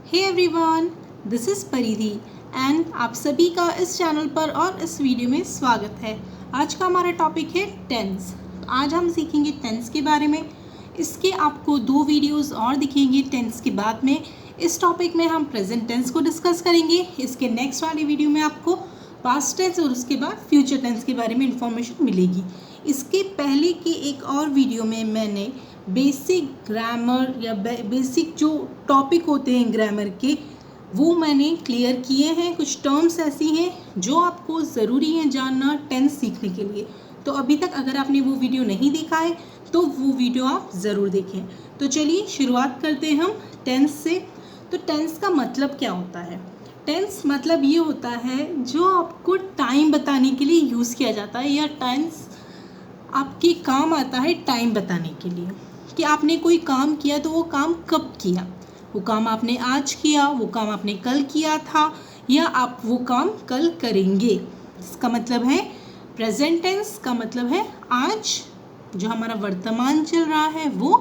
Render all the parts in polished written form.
Hey everyone, this is परिधि and आप सभी का इस चैनल पर और इस वीडियो में स्वागत है। आज का हमारा टॉपिक है टेंस। आज हम सीखेंगे टेंस के बारे में। इसके आपको 2 वीडियोस और दिखेंगे टेंस के बाद में। इस टॉपिक में हम प्रेजेंट टेंस को डिस्कस करेंगे। इसके नेक्स्ट वाले वीडियो में आपको पास्ट टेंस और उसके बाद फ्यूचर टेंस के बारे में इंफॉर्मेशन मिलेगी। इसके पहले के एक और वीडियो में मैंने बेसिक ग्रामर या बेसिक जो टॉपिक होते हैं ग्रामर के वो मैंने क्लियर किए हैं। कुछ टर्म्स ऐसी हैं जो आपको ज़रूरी है जानना टेंस सीखने के लिए। तो अभी तक अगर आपने वो वीडियो नहीं देखा है तो वो वीडियो आप ज़रूर देखें। तो चलिए शुरुआत करते हैं हम टेंस से। तो टेंस का मतलब क्या होता है? टेंस मतलब ये होता है जो आपको टाइम बताने के लिए यूज़ किया जाता है, या टेंस आपके काम आता है टाइम बताने के लिए कि आपने कोई काम किया तो वो काम कब किया। वो काम आपने आज किया, वो काम आपने कल किया था, या आप वो काम कल करेंगे। इसका मतलब है प्रेजेंट टेंस का मतलब है आज जो हमारा वर्तमान चल रहा है वो।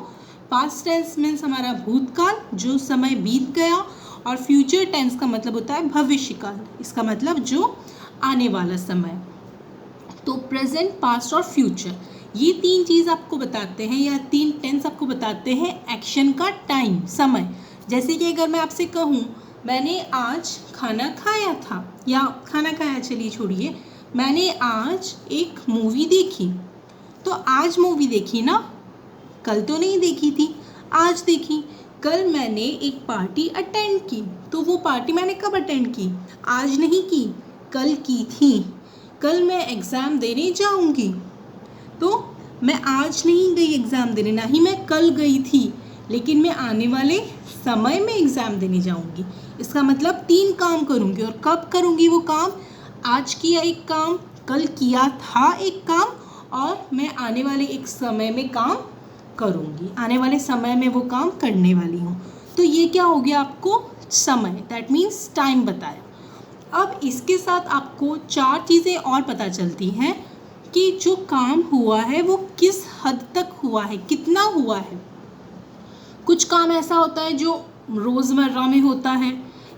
पास्ट टेंस मीन्स हमारा भूतकाल जो समय बीत गया, और फ्यूचर टेंस का मतलब होता है भविष्यकाल। इसका मतलब जो आने वाला समय। तो प्रेजेंट, पास्ट और फ्यूचर ये 3 चीज़ आपको बताते हैं, या 3 टेंस आपको बताते हैं एक्शन का टाइम, समय। जैसे कि अगर मैं आपसे कहूँ मैंने आज खाना खाया था, या खाना खाया चलिए छोड़िए, मैंने आज एक मूवी देखी। तो आज मूवी देखी ना, कल तो नहीं देखी थी, आज देखी। कल मैंने एक पार्टी अटेंड की, तो वो पार्टी मैंने कब अटेंड की? आज नहीं की, कल की थी। कल मैं एग्ज़ाम देने जाऊंगी, तो मैं आज नहीं गई एग्ज़ाम देने, ना ही मैं कल गई थी, लेकिन मैं आने वाले समय में एग्ज़ाम देने जाऊंगी। इसका मतलब 3 काम करूंगी। और कब करूंगी वो काम? आज किया एक काम, कल किया था एक काम, और मैं आने वाले एक समय में काम करूंगी। आने वाले समय में वो काम करने वाली हूँ। तो ये क्या हो गया आपको? समय, दैट मीन्स टाइम बताया। अब इसके साथ आपको 4 चीज़ें और पता चलती हैं कि जो काम हुआ है वो किस हद तक हुआ है, कितना हुआ है। कुछ काम ऐसा होता है जो रोज़मर्रा में होता है,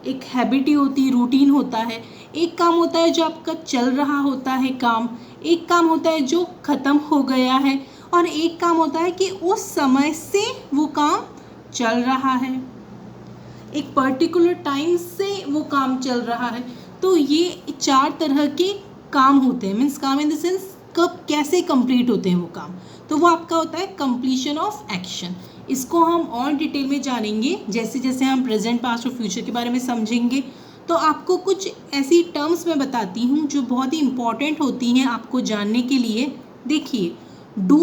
एक हैबिट होती है, रूटीन होता है। एक काम होता है जो आपका चल रहा होता है काम, एक काम होता है जो ख़त्म हो गया है, और एक काम होता है कि उस समय से वो काम चल रहा है, एक पर्टिकुलर टाइम से वो काम चल रहा है। तो ये 4 तरह के काम होते हैं। मीन्स काम इन द सेंस कब कैसे कंप्लीट होते हैं वो काम। तो वो आपका होता है कंप्लीशन ऑफ एक्शन। इसको हम और डिटेल में जानेंगे जैसे जैसे हम प्रेजेंट, पास्ट और फ्यूचर के बारे में समझेंगे। तो आपको कुछ ऐसी टर्म्स मैं बताती हूँ जो बहुत ही इंपॉर्टेंट होती हैं आपको जानने के लिए। देखिए, डू,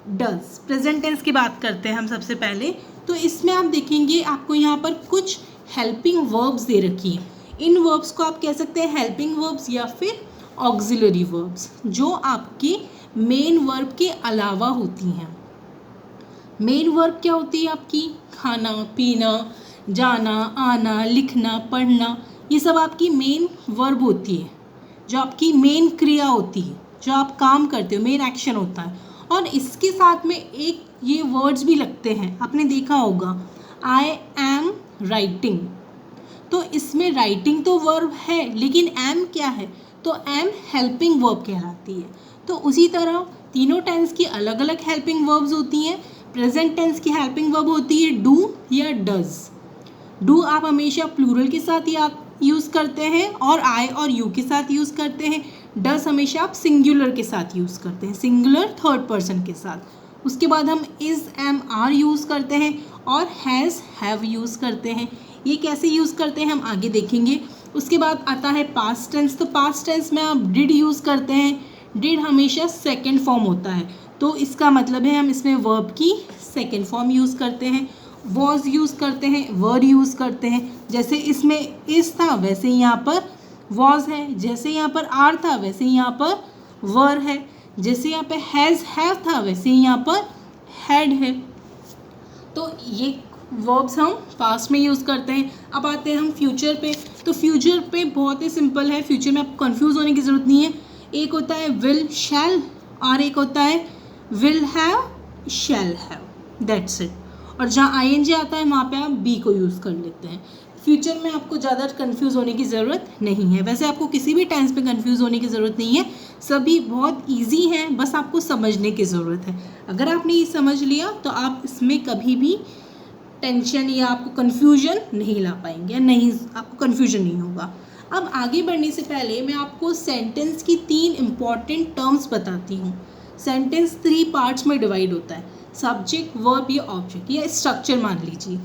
डज, प्रेजेंट टेंस की बात करते हैं हम सबसे पहले। तो इसमें आप देखेंगे आपको यहाँ पर कुछ हेल्पिंग वर्ब्स दे रखी हैं। इन वर्ब्स को आप कह सकते हैं हेल्पिंग वर्ब्स या फिर ऑक्सिलरी वर्ब्स, जो आपके मेन वर्ब के अलावा होती हैं। मेन वर्ब क्या होती है आपकी? खाना, पीना, जाना, आना, लिखना, पढ़ना, ये सब आपकी मेन वर्ब होती है, जो आपकी मेन क्रिया होती है, जो आप काम करते हो, मेन एक्शन होता है। और इसके साथ में एक ये वर्ड्स भी लगते हैं, आपने देखा होगा, आई एम राइटिंग। तो इसमें राइटिंग तो वर्ब है, लेकिन एम क्या है? तो एम हेल्पिंग वर्ब कहलाती है। तो उसी तरह तीनों टेंस की अलग अलग हेल्पिंग वर्ब्स होती हैं। प्रेजेंट टेंस की हेल्पिंग वर्ब होती है डू या डज। डू आप हमेशा प्लूरल के साथ यूज़ करते हैं, और आई और यू के साथ यूज़ करते हैं। डज हमेशा आप सिंगुलर के साथ यूज़ करते हैं, सिंगुलर थर्ड पर्सन के साथ। उसके बाद हम इज़, एम, आर यूज़ करते हैं, और हैज़, हैव यूज़ करते हैं। ये कैसे यूज़ करते हैं हम आगे देखेंगे। उसके बाद आता है पास्ट टेंस। तो पास्ट टेंस में आप डिड यूज़ करते हैं। डिड हमेशा सेकंड फॉर्म होता है, तो इसका मतलब है हम इसमें वर्ब की सेकंड फॉर्म यूज़ करते हैं। वॉज यूज़ करते हैं, वर यूज़ करते हैं। जैसे इसमें इज़ था वैसे ही यहाँ पर वॉज है, जैसे यहाँ पर आर था वैसे ही यहाँ पर वर है, जैसे यहाँ पे हैज़, हैव था वैसे ही यहाँ पर हैड है। तो ये वर्ब्स हम पास्ट में यूज़ करते हैं। अब आते हैं हम फ्यूचर पे। तो फ्यूचर पे बहुत ही सिंपल है, फ्यूचर में आपको कंफ्यूज होने की ज़रूरत नहीं है। एक होता है विल, शैल, और एक होता है will have, shall have, that's it. और जहाँ आई एन जी आता है वहाँ पे आप बी को यूज़ कर लेते हैं। फ्यूचर में आपको ज़्यादा कंफ्यूज होने की ज़रूरत नहीं है। वैसे आपको किसी भी टेंस पे कंफ्यूज होने की ज़रूरत नहीं है, सभी बहुत इजी हैं, बस आपको समझने की ज़रूरत है। अगर आपने ये समझ लिया तो आप इसमें कभी भी टेंशन या आपको कन्फ्यूजन नहीं ला पाएंगे, नहीं, आपको कन्फ्यूजन नहीं होगा। अब आगे बढ़ने से पहले मैं आपको सेंटेंस की 3 इम्पॉर्टेंट टर्म्स बताती हूँ। सेंटेंस 3 पार्ट्स में डिवाइड होता है, सब्जेक्ट, वर्ब या ऑब्जेक्ट, या स्ट्रक्चर मान लीजिए।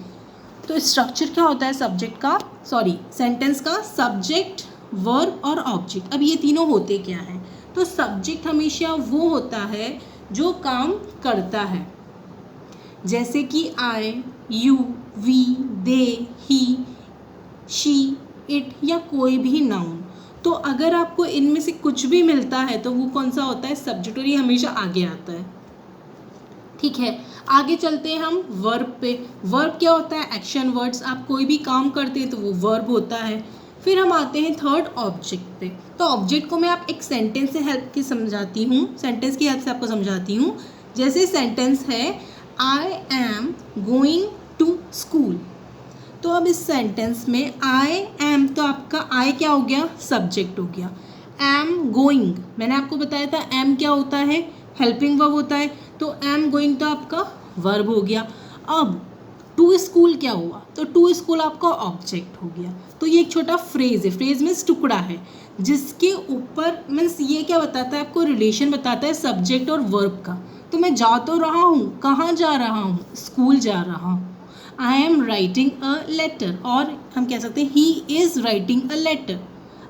तो स्ट्रक्चर क्या होता है सेंटेंस का? सब्जेक्ट, वर्ब और ऑब्जेक्ट। अब ये तीनों होते क्या हैं? तो सब्जेक्ट हमेशा वो होता है जो काम करता है, जैसे कि I, you, we, they, he, she, it या कोई भी नाउन। तो अगर आपको इनमें से कुछ भी मिलता है तो वो कौन सा होता है? सब्जेक्ट, और ये हमेशा आगे आता है। ठीक है, आगे चलते हैं हम वर्ब पे। वर्ब क्या होता है? Action words. आप कोई भी काम करते हैं तो वो वर्ब होता है। फिर हम आते हैं थर्ड, ऑब्जेक्ट पे। तो ऑब्जेक्ट को मैं आप एक सेंटेंस से हेल्प की समझाती हूँ, सेंटेंस की हेल्प से आपको समझाती हूँ। जैसे सेंटेंस है I am going to school. तो अब इस सेंटेंस में आई एम, तो आपका आई क्या हो गया? सब्जेक्ट हो गया। एम गोइंग, मैंने आपको बताया था एम क्या होता है? हेल्पिंग वर्ब होता है। तो एम गोइंग तो आपका वर्ब हो गया। अब टू स्कूल क्या हुआ? तो टू स्कूल आपका ऑब्जेक्ट हो गया। तो ये एक छोटा फ्रेज है, फ्रेज मीन्स टुकड़ा है, जिसके ऊपर मीन्स ये क्या बताता है? आपको रिलेशन बताता है सब्जेक्ट और वर्ब का। तो मैं जा तो रहा हूँ, कहाँ जा रहा हूँ? स्कूल जा रहा हूँ। I am writing a letter, और हम कह सकते हैं he is writing a letter.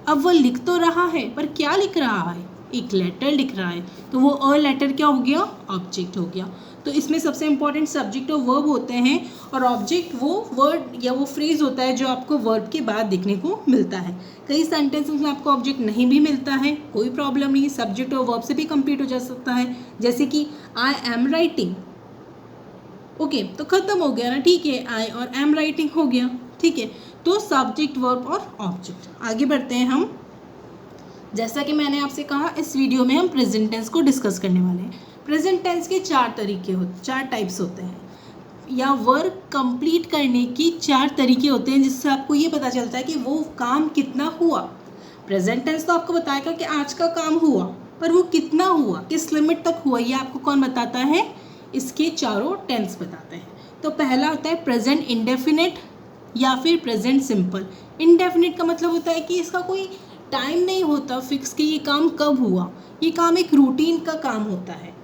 अब वो लिख तो रहा है, पर क्या लिख रहा है? एक लेटर लिख रहा है। तो वो अ लेटर क्या हो गया? ऑब्जेक्ट हो गया। तो इसमें सबसे इंपॉर्टेंट सब्जेक्ट और वर्ब होते हैं, और ऑब्जेक्ट वो वर्ड या वो फ्रेज होता है जो आपको वर्ब के बाद देखने को मिलता है। कई सेंटेंसेस में आपको ऑब्जेक्ट नहीं भी मिलता है, कोई प्रॉब्लम नहीं, सब्जेक्ट और वर्ब से भी कंप्लीट हो जा सकता है। जैसे कि आई एम राइटिंग, ओके, तो खत्म हो गया ना। ठीक है, आई और एम राइटिंग हो गया। ठीक है, तो सब्जेक्ट, वर्ब और ऑब्जेक्ट। आगे बढ़ते हैं हम। जैसा कि मैंने आपसे कहा, इस वीडियो में हम प्रेजेंट टेंस को डिस्कस करने वाले हैं। प्रेजेंट टेंस के 4 टाइप्स होते हैं, या वर्क कंप्लीट करने की 4 तरीके होते हैं, जिससे आपको ये पता चलता है कि वो काम कितना हुआ। प्रेजेंट टेंस तो आपको बताएगा कि आज का काम हुआ, पर वो कितना हुआ, किस लिमिट तक हुआ, ये आपको कौन बताता है? इसके चारों टेंस बताते हैं। तो पहला होता है प्रेजेंट इंडेफिनिट या फिर प्रेजेंट सिंपल। इंडेफिनिट का मतलब होता है कि इसका कोई टाइम नहीं होता फिक्स कि ये काम कब हुआ, ये काम एक रूटीन का काम होता है।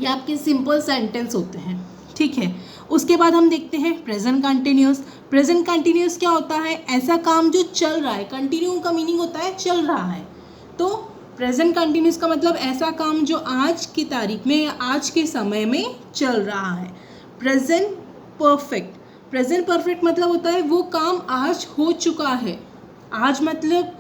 ये आपके सिंपल सेंटेंस होते हैं। ठीक है, उसके बाद हम देखते हैं प्रेजेंट कंटिन्यूस। प्रेजेंट कंटिन्यूस क्या होता है? ऐसा काम जो चल रहा है। कंटिन्यू का मीनिंग होता है चल रहा है। तो प्रेजेंट कंटिन्यूस का मतलब ऐसा काम जो आज की तारीख में या आज के समय में चल रहा है। प्रेजेंट परफेक्ट, प्रेजेंट परफेक्ट मतलब होता है वो काम आज हो चुका है। आज मतलब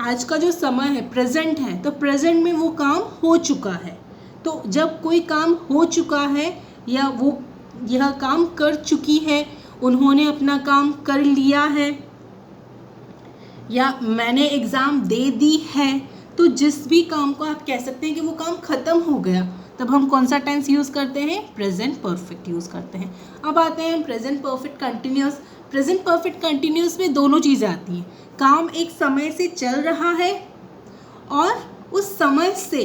आज का जो समय है, प्रेजेंट है, तो प्रेजेंट में वो काम हो चुका है। तो जब कोई काम हो चुका है या वो यह काम कर चुकी है, उन्होंने अपना काम कर लिया है, या मैंने एग्ज़ाम दे दी है, तो जिस भी काम को आप कह सकते हैं कि वो काम ख़त्म हो गया, तब हम कौन सा टेंस यूज़ करते हैं? प्रेजेंट परफेक्ट यूज़ करते हैं। अब आते हैं present perfect continuous. Present perfect continuous में दोनों चीज़ें आती हैं। काम एक समय से चल रहा है और उस समय से,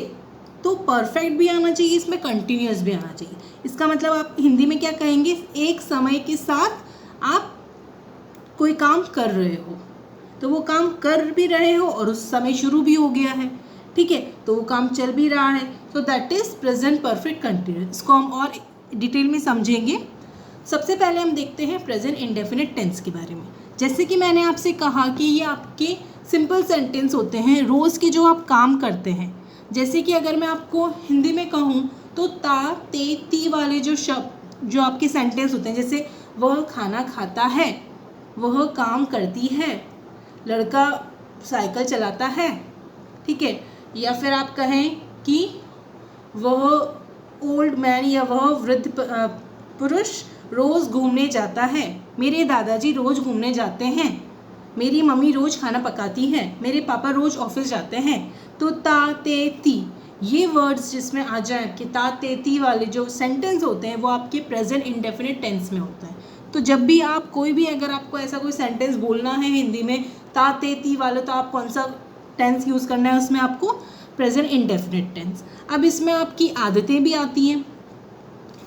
तो परफेक्ट भी आना चाहिए इसमें, कंटिन्यूस भी आना चाहिए। इसका मतलब आप हिंदी में क्या कहेंगे? एक समय के साथ आप कोई काम कर रहे हो, तो वो काम कर भी रहे हो और उस समय शुरू भी हो गया है। ठीक है, तो वो काम चल भी रहा है, तो that is present perfect continuous. इसको हम और डिटेल में समझेंगे। सबसे पहले हम देखते हैं प्रेजेंट इंडेफिनिट टेंस के बारे में। जैसे कि मैंने आपसे कहा कि ये आपके सिंपल सेंटेंस होते हैं, रोज़ के जो आप काम करते हैं। जैसे कि अगर मैं आपको हिंदी में कहूँ तो ता, ते, ती वाले जो शब्द जो आपके सेंटेंस होते हैं, जैसे वह खाना खाता है, वह काम करती है, लड़का साइकिल चलाता है। ठीक है, या फिर आप कहें कि वह ओल्ड मैन या वह वृद्ध पुरुष रोज़ घूमने जाता है, मेरे दादाजी रोज़ घूमने जाते हैं, मेरी मम्मी रोज़ खाना पकाती है, मेरे पापा रोज़ ऑफिस जाते हैं। तो ता, ते, ती, ये वर्ड्स जिसमें आ जाए कि ता, ते, ती वाले जो सेंटेंस होते हैं वो आपके प्रेजेंट इंडेफिनिट टेंस में होता है। तो जब भी आप कोई भी अगर आपको ऐसा कोई सेंटेंस बोलना है हिंदी में ता ते ती वाले, तो आप कौन सा टेंस यूज़ करना है उसमें? आपको प्रेजेंट इंडेफिनिट टेंस। अब इसमें आपकी आदतें भी आती हैं,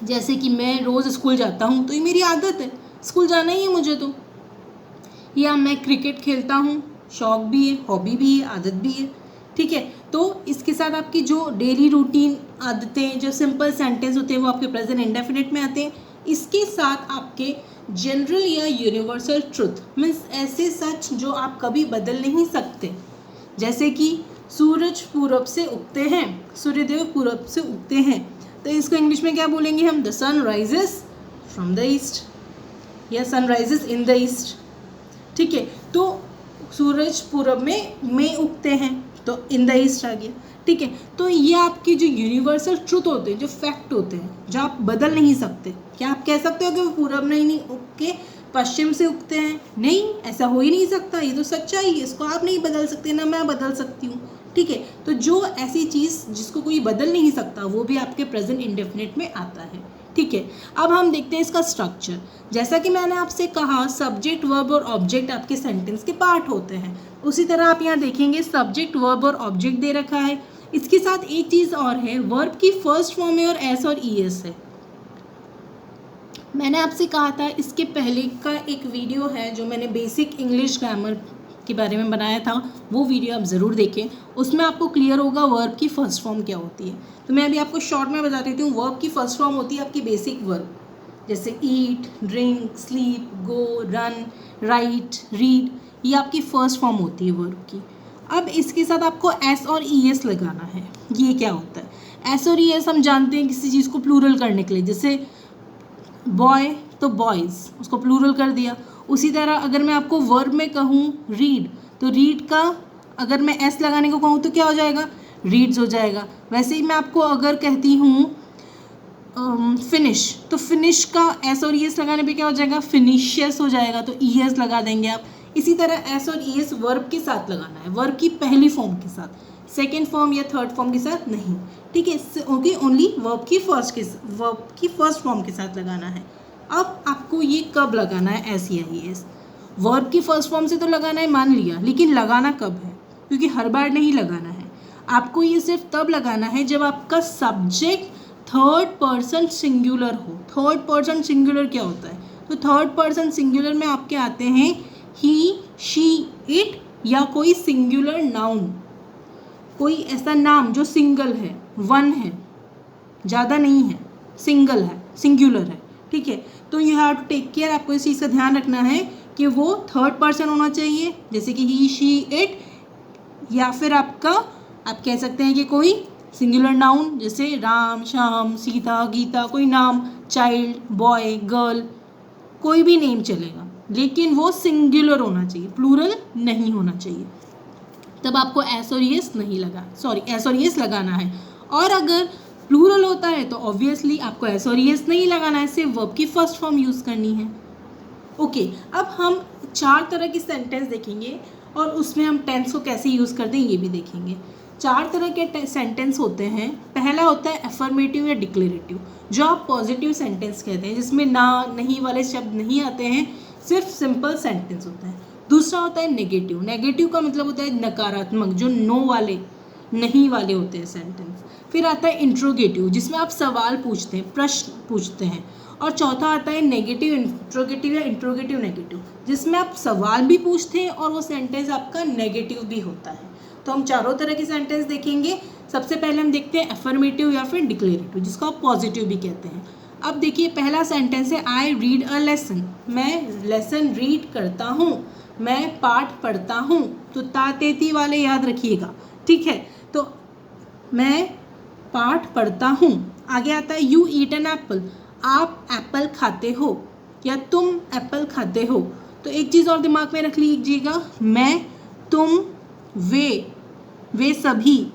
जैसे कि मैं रोज़ स्कूल जाता हूँ, तो ये मेरी आदत है, स्कूल जाना ही है मुझे तो। या मैं क्रिकेट खेलता हूँ, शौक भी है, हॉबी भी है, आदत भी है, ठीक है। तो इसके साथ आपकी जो डेली रूटीन आदतें, जो सिंपल सेंटेंस होते हैं, वो आपके प्रेजेंट इंडेफिनिट में आते हैं। इसके साथ आपके जनरल या यूनिवर्सल ट्रुथ मीन्स ऐसे सच जो आप कभी बदल नहीं सकते, जैसे कि सूरज पूरब से उगते हैं, सूर्यदेव पूरब से उगते हैं, तो इसको इंग्लिश में क्या बोलेंगे हम? The sun rises from the east या sun rises in the east, ठीक है। तो सूरज पूरब में उगते हैं, तो इन द ईस्ट आ गया, ठीक है। तो ये आपके जो यूनिवर्सल ट्रुथ होते हैं, जो फैक्ट होते हैं, जो आप बदल नहीं सकते। क्या आप कह सकते हो कि वो पूरब नहीं उग के पश्चिम से उगते हैं? नहीं, ऐसा हो ही नहीं सकता, ये तो सच्चाई है, इसको आप नहीं बदल सकते, ना मैं बदल सकती हूँ, ठीक है। तो जो ऐसी चीज़ जिसको कोई बदल नहीं सकता, वो भी आपके प्रेजेंट इंडेफिनिट में आता है, ठीक है। अब हम देखते हैं इसका स्ट्रक्चर। जैसा कि मैंने आपसे कहा, सब्जेक्ट, वर्ब और ऑब्जेक्ट आपके सेंटेंस के पार्ट होते हैं, उसी तरह आप यहाँ देखेंगे सब्जेक्ट, वर्ब और ऑब्जेक्ट दे रखा है। इसके साथ एक चीज़ और है, वर्ब की फर्स्ट फॉर्म है और एस और ई एस है। मैंने आपसे कहा था, इसके पहले का एक वीडियो है जो मैंने बेसिक इंग्लिश ग्रामर के बारे में बनाया था, वो वीडियो आप ज़रूर देखें, उसमें आपको क्लियर होगा वर्ब की फर्स्ट फॉर्म क्या होती है। तो मैं अभी आपको शॉर्ट में बता देती हूँ। वर्ब की फर्स्ट फॉर्म होती है आपकी बेसिक वर्ब, जैसे ईट, ड्रिंक, स्लीप, गो, रन, राइट, रीड, ये आपकी फर्स्ट फॉर्म होती है वर्ब की। अब इसके साथ आपको एस और ई एस लगाना है। ये क्या होता है? एस और ई एस हम जानते हैं किसी चीज़ को प्लूरल करने के लिए, जैसे बॉय तो बॉयज़, उसको प्लूरल कर दिया। उसी तरह अगर मैं आपको वर्ब में कहूँ रीड, तो रीड का अगर मैं एस लगाने को कहूँ तो क्या हो जाएगा? रीड्स हो जाएगा। वैसे ही मैं आपको अगर कहती हूँ फिनिश, तो फिनिश का एस और ई एस लगाने पे क्या हो जाएगा? फिनिशियस हो जाएगा, तो ई एस लगा देंगे आप। इसी तरह एस और ई एस वर्ब के साथ लगाना है, वर्ब की पहली फॉर्म के साथ, सेकेंड फॉर्म या थर्ड फॉर्म के साथ नहीं, ठीक है। ओके, ओनली वर्ब की फर्स्ट फॉर्म के साथ लगाना है। अब आपको ये कब लगाना है एस या ई एस? वर्ब की फर्स्ट फॉर्म से तो लगाना है, मान लिया, लेकिन लगाना कब है? क्योंकि हर बार नहीं लगाना है। आपको ये सिर्फ तब लगाना है जब आपका सब्जेक्ट थर्ड पर्सन सिंगुलर हो। थर्ड पर्सन सिंगुलर क्या होता है? तो थर्ड पर्सन सिंगुलर में आपके आते हैं ही, शी, इट, या कोई सिंगुलर नाउन, कोई ऐसा नाम जो सिंगल है, वन है, ज़्यादा नहीं है, सिंगल है, सिंगुलर है, ठीक है। तो you have to take care, आपको इस चीज़ का ध्यान रखना है कि वो थर्ड पर्सन होना चाहिए, जैसे कि ही, शी, इट, या फिर आपका आप कह सकते हैं कि कोई सिंगुलर नाउन, जैसे राम, श्याम, सीता, गीता, कोई नाम, चाइल्ड, बॉय, गर्ल, कोई भी नेम चलेगा, लेकिन वो सिंगुलर होना चाहिए, प्लूरल नहीं होना चाहिए। तब आपको एस और एस नहीं एस और एस लगाना है। और अगर प्लूरल होता है तो ऑब्वियसली आपको एस और एस नहीं लगाना है, सिर्फ वर्ब की फर्स्ट फॉर्म यूज़ करनी है। ओके, अब हम 4 तरह की सेंटेंस देखेंगे और उसमें हम टेंस को कैसे यूज़ करते हैं ये भी देखेंगे। 4 तरह के सेंटेंस होते हैं। पहला होता है अफर्मेटिव या डिक्लेरेटिव, जो आप पॉजिटिव सेंटेंस कहते हैं, जिसमें ना, नहीं वाले शब्द नहीं आते हैं, सिर्फ सिंपल सेंटेंस होता है। दूसरा होता है नेगेटिव। नेगेटिव का मतलब होता है नकारात्मक, जो नो वाले, नहीं वाले होते हैं सेंटेंस। फिर आता है इंट्रोगेटिव, जिसमें आप सवाल पूछते हैं, प्रश्न पूछते हैं। और चौथा आता है नेगेटिव इंट्रोगेटिव या इंट्रोगेटिव नेगेटिव, जिसमें आप सवाल भी पूछते हैं और वो सेंटेंस आपका नेगेटिव भी होता है। तो हम चारों तरह के सेंटेंस देखेंगे। सबसे पहले हम देखते हैं अफर्मेटिव या फिर डिक्लेरेटिव, जिसको आप पॉजिटिव भी कहते हैं। अब देखिए, पहला सेंटेंस है आई रीड अ लेसन, मैं लेसन रीड करता हूँ, मैं पाठ पढ़ता हूँ। तो तातेती वाले याद रखिएगा, ठीक है। तो मैं पाठ पढ़ता हूँ। आगे आता है यू ईट एन एप्पल, आप एप्पल खाते हो या तुम एप्पल खाते हो। तो एक चीज़ और दिमाग में रख लीजिएगा, मैं, तुम, वे सभी,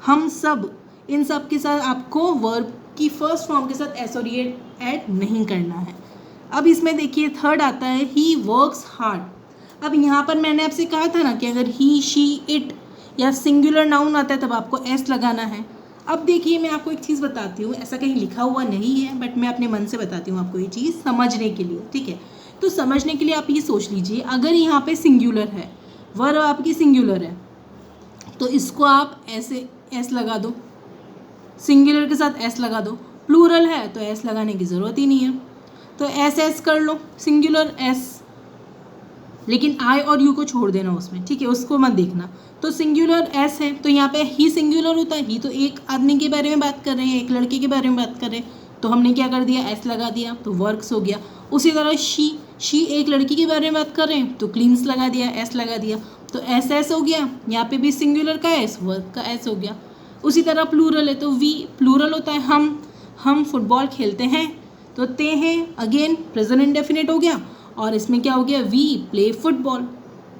हम सब, इन सब के साथ आपको वर्ब की फर्स्ट फॉर्म के साथ एस और ई ऐड नहीं करना है। अब इसमें देखिए थर्ड आता है ही वर्क्स हार्ड। अब यहाँ पर मैंने आपसे कहा था ना कि अगर ही, शी, इट या सिंगुलर नाउन आता है तब आपको एस लगाना है। अब देखिए मैं आपको एक चीज़ बताती हूँ, ऐसा कहीं लिखा हुआ नहीं है बट मैं अपने मन से बताती हूँ आपको ये चीज़ समझने के लिए, ठीक है। तो समझने के लिए आप ये सोच लीजिए, अगर यहाँ पे सिंगुलर है, वर्ब आपकी सिंगुलर है, तो इसको आप ऐसे एस लगा दो, सिंगुलर के साथ एस लगा दो। प्लूरल है तो एस लगाने की ज़रूरत ही नहीं है, तो एस एस कर लो, सिंगुलर एस, लेकिन आई और यू को छोड़ देना उसमें, ठीक है, उसको मत देखना। तो सिंगुलर एस है तो यहाँ पे ही सिंगुलर होता है, ही तो एक आदमी के बारे में बात कर रहे हैं, एक लड़के के बारे में बात कर रहे हैं, तो हमने क्या कर दिया, एस लगा दिया, तो वर्क्स हो गया। उसी तरह शी एक लड़की के बारे में बात कर रहे हैं, तो क्लीन्स लगा दिया, एस लगा दिया, तो एस एस हो गया। यहाँ पे भी सिंगुलर का एस, वर्क का एस हो गया। उसी तरह प्लूरल है तो वी, प्लूरल होता है हम फुटबॉल खेलते हैं, तो ते हैं, अगेन प्रेजेंट इंडेफिनिट हो गया, और इसमें क्या हो गया, वी प्ले फुटबॉल।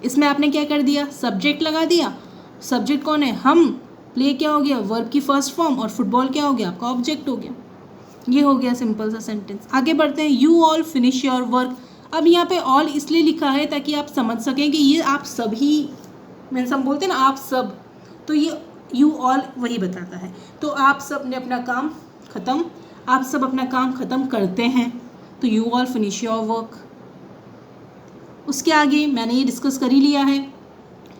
इसमें आपने क्या कर दिया, सब्जेक्ट लगा दिया, सब्जेक्ट कौन है, हम, प्ले क्या हो गया, वर्ब की फर्स्ट फॉर्म, और फुटबॉल क्या हो गया, आपका ऑब्जेक्ट हो गया। ये हो गया सिंपल सा सेंटेंस। आगे बढ़ते हैं, you all finish your work. अब यहाँ पे ऑल इसलिए लिखा है ताकि आप समझ सकें कि ये आप सभी, मीन्स हम बोलते हैं ना आप सब, तो ये यू ऑल वही बताता है। तो आप सब ने अपना काम ख़त्म, आप सब अपना काम ख़त्म करते हैं, तो you all finish your work. उसके आगे मैंने ये डिस्कस कर ही लिया है,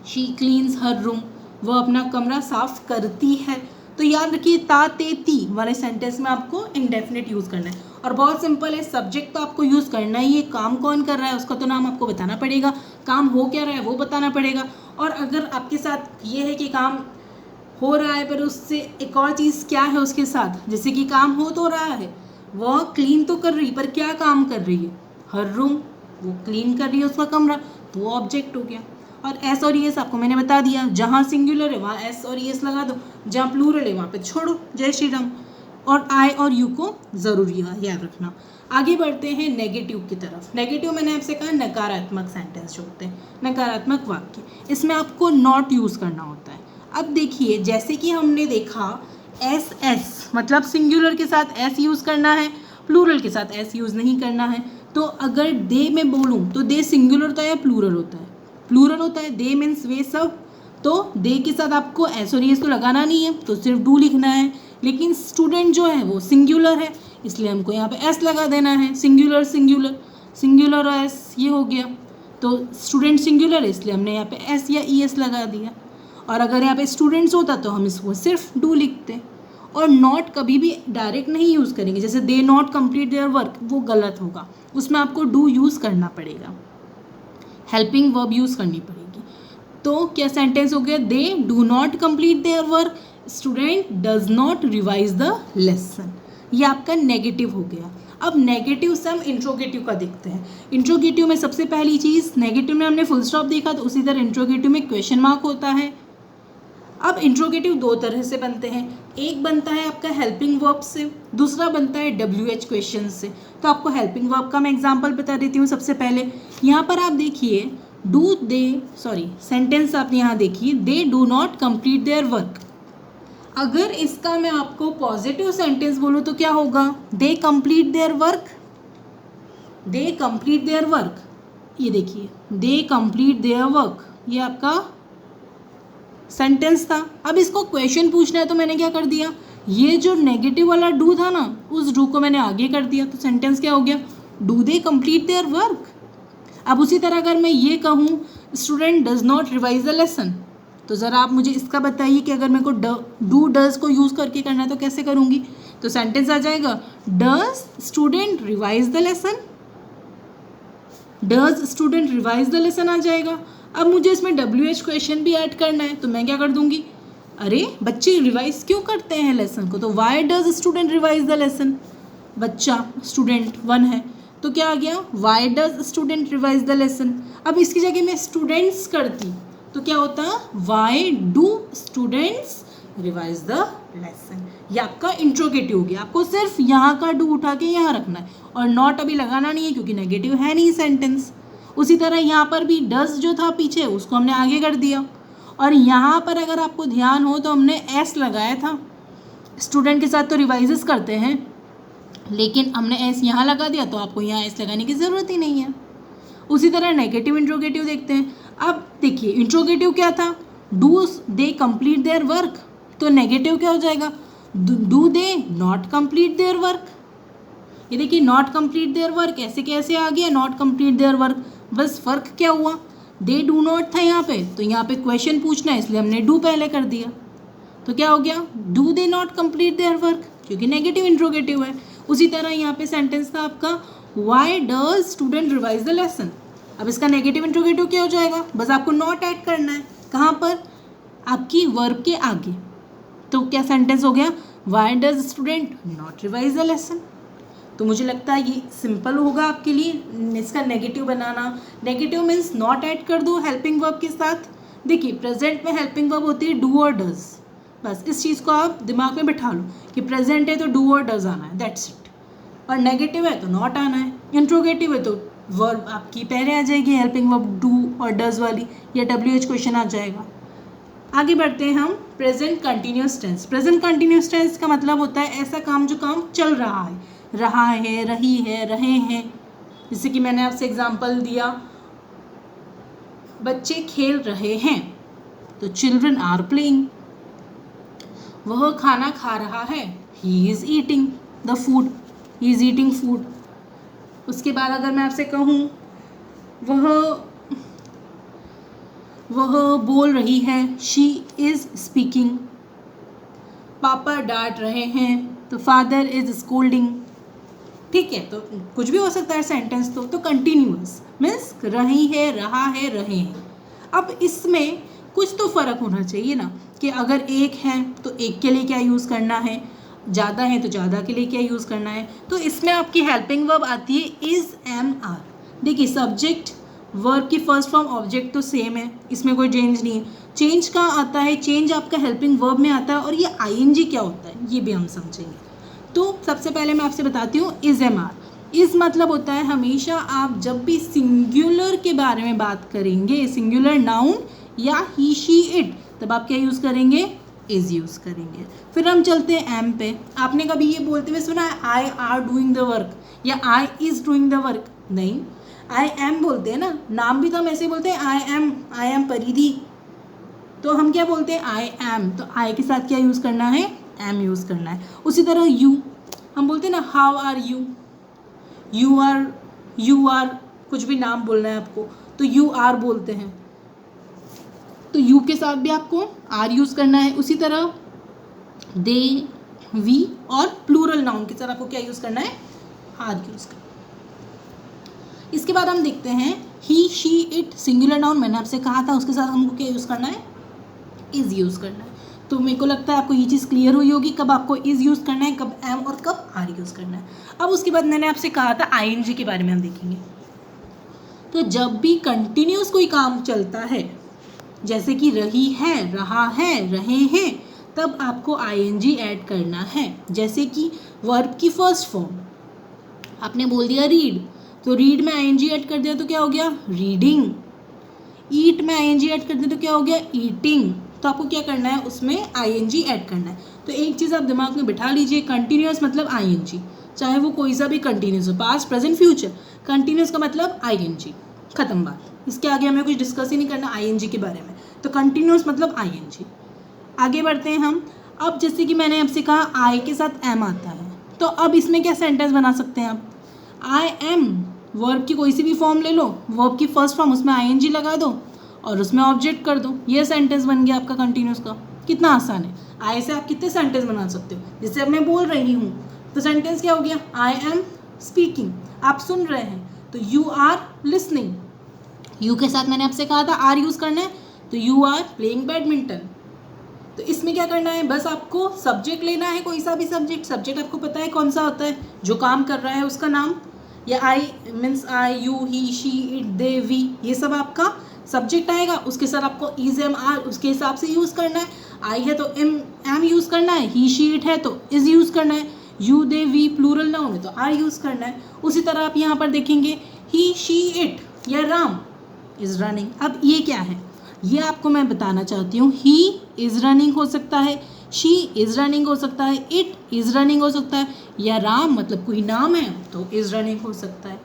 शी क्लीन्स हर रूम, वह अपना कमरा साफ करती है। तो याद रखिए ता ते ती वाले सेंटेंस में आपको इंडेफिनिट यूज़ करना है, और बहुत सिंपल है, सब्जेक्ट तो आपको यूज़ करना ही है, काम कौन कर रहा है उसका तो नाम आपको बताना पड़ेगा, काम हो क्या रहा है वो बताना पड़ेगा। और अगर आपके साथ ये है कि काम हो रहा है पर उससे एक और चीज़ क्या है उसके साथ, जैसे कि काम हो तो रहा है, वह क्लीन तो कर रही पर क्या काम कर रही है, हर रूम, वो क्लीन कर रही है उसका कमरा, तो वो ऑब्जेक्ट हो गया। और एस और एस आपको मैंने बता दिया, जहाँ सिंगुलर है वहाँ एस और एस लगा दो, जहाँ प्लूरल है वहाँ पे छोड़ो, जय श्री राम। और आई और यू को ज़रूर याद रखना। आगे बढ़ते हैं नेगेटिव की तरफ। नेगेटिव मैंने आपसे कहा नकारात्मक सेंटेंस जो होते हैं, नकारात्मक वाक्य, इसमें आपको नॉट यूज़ करना होता है। अब देखिए जैसे कि हमने देखा एस एस मतलब सिंगुलर के साथ एस यूज़ करना है, प्लूरल के साथ एस यूज़ नहीं करना है। तो अगर दे में बोलूँ तो दे सिंगुलर होता है या प्लूरल होता है, प्लूरल होता है, दे मीन्स वे सब, तो दे के साथ आपको एस और एस तो लगाना नहीं है, तो सिर्फ डू लिखना है। लेकिन स्टूडेंट जो है वो सिंगुलर है, इसलिए हमको यहाँ पे एस लगा देना है, सिंगुलर सिंगुलर सिंगुलर एस, ये हो गया। तो स्टूडेंट सिंगुलर है इसलिए हमने यहाँ पे एस या ई एस लगा दिया। और अगर यहाँ पे स्टूडेंट्स होता तो हम इसको सिर्फ डू लिखते। और नॉट कभी भी डायरेक्ट नहीं यूज़ करेंगे, जैसे they not complete their work, वो गलत होगा, उसमें आपको डू यूज़ करना पड़ेगा, हेल्पिंग वर्ब यूज़ करनी पड़ेगी। तो क्या सेंटेंस हो गया, they do not complete their work, student does not revise the lesson. ये आपका नेगेटिव हो गया। अब नेगेटिव से हम इंट्रोगेटिव का देखते हैं। इंट्रोगेटिव में सबसे पहली चीज़, नेगेटिव में हमने फुल स्टॉप देखा, तो उसी तरह इंट्रोगेटिव में क्वेश्चन मार्क होता है। अब इंट्रोगेटिव दो तरह से बनते हैं, एक बनता है आपका हेल्पिंग वर्ब से, दूसरा बनता है WH क्वेश्चन से। तो आपको हेल्पिंग वर्ब का मैं एग्जांपल बता देती हूँ। सबसे पहले यहाँ पर आप देखिए सेंटेंस आप यहाँ देखिए, they do not complete their work. अगर इसका मैं आपको पॉजिटिव सेंटेंस बोलूँ तो क्या होगा, they complete their work, they complete their work. ये देखिए दे कंप्लीट देयर वर्क, ये आपका सेंटेंस था। अब इसको क्वेश्चन पूछना है तो मैंने क्या कर दिया, ये जो नेगेटिव वाला डू था ना, उस डू को मैंने आगे कर दिया, तो सेंटेंस क्या हो गया, do they complete their work. अब उसी तरह अगर मैं ये कहूँ student does not revise the lesson, तो ज़रा आप मुझे इसका बताइए कि अगर मेरे को डू डज को यूज़ करके करना है तो कैसे करूँगी। तो सेंटेंस आ जाएगा, does student revise the lesson, does student revise the lesson आ जाएगा। अब मुझे इसमें WH क्वेश्चन भी ऐड करना है, तो मैं क्या कर दूंगी, अरे बच्चे रिवाइज क्यों करते हैं लेसन को, तो why does student revise the lesson, बच्चा स्टूडेंट 1 है, तो क्या आ गया, why does student revise the lesson. अब इसकी जगह मैं स्टूडेंट्स करती तो क्या होता, why do students revise the lesson. ये आपका इंट्रोगेटिव हो गया। आपको सिर्फ यहाँ का डू उठा के यहाँ रखना है और नॉट अभी लगाना नहीं है क्योंकि नेगेटिव है नहीं सेंटेंस। उसी तरह यहाँ पर भी डज जो था पीछे उसको हमने आगे कर दिया, और यहाँ पर अगर आपको ध्यान हो तो हमने एस लगाया था। स्टूडेंट के साथ तो रिवाइजेस करते हैं, लेकिन हमने एस यहाँ लगा दिया, तो आपको यहाँ एस लगाने की ज़रूरत ही नहीं है। उसी तरह नेगेटिव इंट्रोगेटिव देखते हैं। अब देखिए इंट्रोगेटिव क्या था, do they complete their work, तो नेगेटिव क्या हो जाएगा, do they not complete their work. ये देखिए नॉट कंप्लीट देयर वर्क ऐसे कैसे आ गया नॉट कंप्लीट देयर वर्क, बस फर्क क्या हुआ, दे डू नॉट था यहाँ पे, तो यहाँ पे क्वेश्चन पूछना है इसलिए हमने डू पहले कर दिया, तो क्या हो गया do they not complete their work, क्योंकि नेगेटिव इंट्रोगेटिव है। उसी तरह यहाँ पे सेंटेंस था आपका why does student revise the lesson. अब इसका नेगेटिव इंट्रोगेटिव क्या हो जाएगा, बस आपको नॉट ऐड करना है, कहाँ पर, आपकी वर्ब के आगे। तो क्या सेंटेंस हो गया why does student not revise the lesson. तो मुझे लगता है ये सिंपल होगा आपके लिए इसका negative banana. Negative means not add कर दो हेल्पिंग वर्ब के साथ। देखिए प्रेजेंट में हेल्पिंग वर्ब होती है डू और डज, बस इस चीज़ को आप दिमाग में बिठा लो कि प्रेजेंट है तो डू और डज आना है, दैट्स इट। और नेगेटिव है तो नॉट आना है, इंट्रोगेटिव है तो वर्ब आपकी पहले आ जाएगी हेल्पिंग वर्ब डू और डज वाली, या WH क्वेश्चन आ जाएगा। आगे बढ़ते हैं हम present continuous tense. Present continuous tense का मतलब होता है ऐसा काम जो काम चल रहा है, रही है, रहे हैं। जैसे कि मैंने आपसे एग्जांपल दिया, बच्चे खेल रहे हैं तो चिल्ड्रन आर प्लेइंग। वह खाना खा रहा है, he is eating the food, he is eating food. उसके बाद अगर मैं आपसे कहूँ वह बोल रही है, शी इज़ स्पीकिंग। पापा डांट रहे हैं तो फादर इज़ स्कोल्डिंग। ठीक है, तो कुछ भी हो सकता है सेंटेंस। तो कंटिन्यूअस मीन्स रही है, रहा है, रहे हैं। अब इसमें कुछ तो फ़र्क होना चाहिए ना, कि अगर एक है तो एक के लिए क्या यूज़ करना है, ज़्यादा है तो ज़्यादा के लिए क्या यूज़ करना है। तो इसमें आपकी हेल्पिंग वर्ब आती है इज़, एम, आर। देखिए सब्जेक्ट वर्ब की फर्स्ट फॉर्म ऑब्जेक्ट तो सेम है, इसमें कोई चेंज नहीं है। चेंज कहाँ आता है, चेंज आपका हेल्पिंग वर्ब में आता है। और ये ING क्या होता है ये भी हम समझेंगे। तो सबसे पहले मैं आपसे बताती हूँ इज़, एम, आर। इज़ मतलब होता है हमेशा आप जब भी सिंगुलर के बारे में बात करेंगे, सिंगुलर नाउन या ही, शी, इट, तब आप क्या यूज़ करेंगे, इज़ यूज़ करेंगे। फिर हम चलते हैं एम पे। आपने कभी ये बोलते हुए सुना है I R doing the work या I is doing the work? नहीं, आई एम बोलते हैं ना, नाम भी तो हम ऐसे बोलते हैं आई एम परिधि। तो हम क्या बोलते हैं आई एम, तो आई के साथ क्या यूज़ करना है, एम यूज़ करना है। उसी तरह यू, हम बोलते हैं ना how are you, you are कुछ भी नाम बोलना है आपको तो यू आर बोलते हैं, तो यू के साथ भी आपको आर यूज़ करना है। उसी तरह दे, वी और प्लूरल नाउन के साथ आपको क्या यूज़ करना है, आर यूज़ करना है। इसके बाद हम देखते हैं ही, शी, इट, सिंगुलर नाउन मैंने आपसे कहा था, उसके साथ हमको क्या यूज़ करना है, इज़ यूज़ करना है। तो मेरे को लगता है आपको ये चीज़ क्लियर हुई होगी, कब आपको इज़ यूज़ करना है, कब एम और कब आर यूज़ करना है। अब उसके बाद मैंने आपसे कहा था ING के बारे में हम देखेंगे। तो जब भी कंटिन्यूस कोई काम चलता है, जैसे कि रही है, रहा है, रहे हैं, तब आपको ING ऐड करना है। जैसे कि वर्ब की फर्स्ट फॉर्म आपने बोल दिया रीड, तो रीड में ING ऐड कर दिया तो क्या हो गया, रीडिंग। ईट में ING ऐड कर दिया तो क्या हो गया, ईटिंग। तो आपको क्या करना है, उसमें ING ऐड करना है। तो एक चीज़ आप दिमाग में बिठा लीजिए, कंटिन्यूस मतलब ING, चाहे वो कोई सा भी कंटिन्यूस हो, पास्ट, प्रेजेंट, फ्यूचर, कंटिन्यूस का मतलब ING, खत्म बात। इसके आगे हमें कुछ डिस्कस ही नहीं करना ING के बारे में। तो कंटिन्यूस मतलब ING। आगे बढ़ते हैं हम। अब जैसे कि मैंने आपसे कहा आई के साथ एम आता है, तो अब इसमें क्या सेंटेंस बना सकते हैं आप, आई एम, वर्ब की कोई सी भी फॉर्म ले लो, वर्ब की फर्स्ट फॉर्म, उसमें ING लगा दो और उसमें ऑब्जेक्ट कर दो, ये सेंटेंस बन गया आपका कंटिन्यूस का। कितना आसान है, आई से आप कितने सेंटेंस बना सकते हो। जैसे अब मैं बोल रही हूँ तो सेंटेंस क्या हो गया, आई एम स्पीकिंग, आप सुन रहे हैं, तो यू आर लिसनिंग। यू के साथ मैंने आपसे कहा था आर यूज़ करना है, तो यू आर प्लेइंग बैडमिंटन। तो इसमें क्या करना है, बस आपको सब्जेक्ट लेना है, कोई सा भी सब्जेक्ट आपको पता है कौन सा होता है, जो काम कर रहा है उसका नाम, या I means I, you, he, she, it, they, we, ये सब आपका सब्जेक्ट आएगा। उसके साथ आपको इज, एम, आर उसके हिसाब से यूज़ करना है। आई है तो एम यूज़ करना है, ही, शी, इट है तो इज़ यूज़ करना है, you, they, we plural noun है तो आर यूज़ करना है। उसी तरह आप यहाँ पर देखेंगे ही, शी, इट या राम इज़ रनिंग। अब ये क्या है, ये आपको मैं बताना चाहती हूँ। ही इज़ रनिंग हो सकता है, शी इज़ रनिंग हो सकता है, इट इज़ रनिंग हो सकता है, या राम मतलब कोई नाम है तो इज़ रनिंग हो सकता है।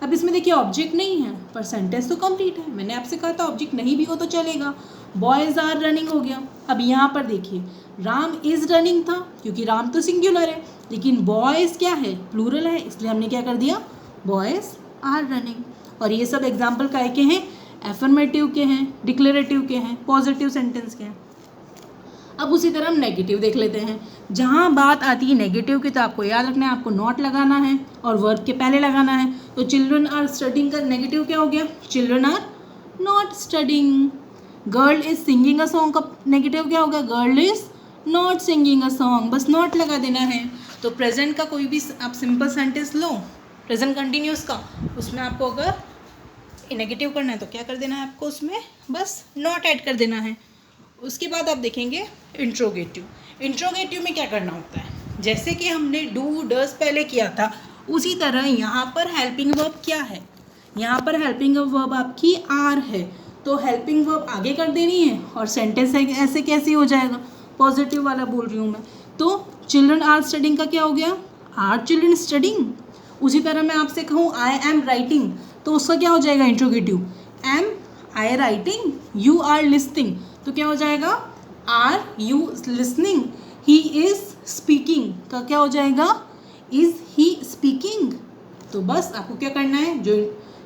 अब इसमें देखिए ऑब्जेक्ट नहीं है पर सेंटेंस तो कंप्लीट है। मैंने आपसे कहा था ऑब्जेक्ट नहीं भी हो तो चलेगा, बॉयज़ आर रनिंग हो गया। अब यहाँ पर देखिए राम इज़ रनिंग था क्योंकि राम तो सिंगुलर है, लेकिन बॉयज़ क्या है, प्लूरल है, इसलिए हमने क्या कर दिया, बॉयज़ आर रनिंग। और ये सब एग्जाम्पल काय के हैं, एफर्मेटिव के हैं, डिक्लेरेटिव के हैं, पॉजिटिव सेंटेंस के हैं। अब उसी तरह हम नेगेटिव देख लेते हैं। जहाँ बात आती है नेगेटिव की तो आपको याद रखना है, आपको नॉट लगाना है और वर्ब के पहले लगाना है। तो चिल्ड्रन आर स्टडिंग का नेगेटिव क्या हो गया, children are not studying. Girl is singing a song का नेगेटिव क्या होगा, girl is not singing a song, बस नॉट लगा देना है। तो प्रेजेंट का कोई भी आप सिंपल सेंटेंस लो, प्रेजेंट कंटिन्यूस का, उसमें आपको अगर नेगेटिव करना है तो क्या कर देना है, आपको उसमें बस नॉट ऐड कर देना है। उसके बाद आप देखेंगे इंट्रोगेटिव। इंट्रोगेटिव में क्या करना होता है, जैसे कि हमने डू डज पहले किया था, उसी तरह यहाँ पर हेल्पिंग वर्ब क्या है, यहाँ पर हेल्पिंग वर्ब आपकी आर है, तो हेल्पिंग वर्ब आगे कर देनी है और सेंटेंस ऐसे कैसे हो जाएगा, पॉजिटिव वाला बोल रही हूँ मैं। तो चिल्ड्रन आर स्टडिंग का क्या हो गया, आर चिल्ड्रन स्टडिंग। उसी तरह मैं आपसे कहूँ आई एम राइटिंग, तो उसका क्या हो जाएगा interrogative, am I writing, you are listening, तो क्या हो जाएगा, are you listening. He is speaking का क्या हो जाएगा, इज़ ही स्पीकिंग। तो बस आपको क्या करना है, जो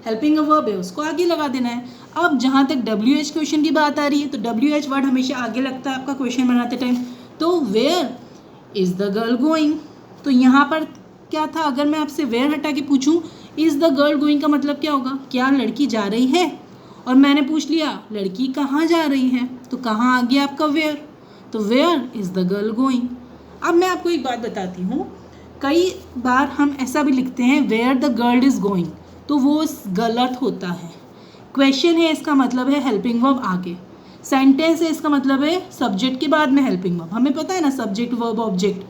हेल्पिंग वर्ब है उसको आगे लगा देना है। अब जहाँ तक WH क्वेश्चन की बात आ रही है, तो WH वर्ड हमेशा आगे लगता है आपका क्वेश्चन बनाते टाइम। तो where is the girl going, तो यहाँ पर क्या था, अगर मैं आपसे वेयर हटा के पूछूँ इज़ द गर्ल गोइंग का मतलब क्या होगा, क्या लड़की जा रही है, और मैंने पूछ लिया लड़की कहाँ जा रही है, तो कहाँ आ गया आपका वेयर, तो where is the girl going. अब मैं आपको एक बात बताती हूँ, कई बार हम ऐसा भी लिखते हैं where the girl is going, तो वो गलत होता है। क्वेश्चन है इसका मतलब है हेल्पिंग वर्ब आगे, सेंटेंस है इसका मतलब है सब्जेक्ट के बाद में हेल्पिंग वर्ब, हमें पता है ना सब्जेक्ट वर्ब ऑब्जेक्ट,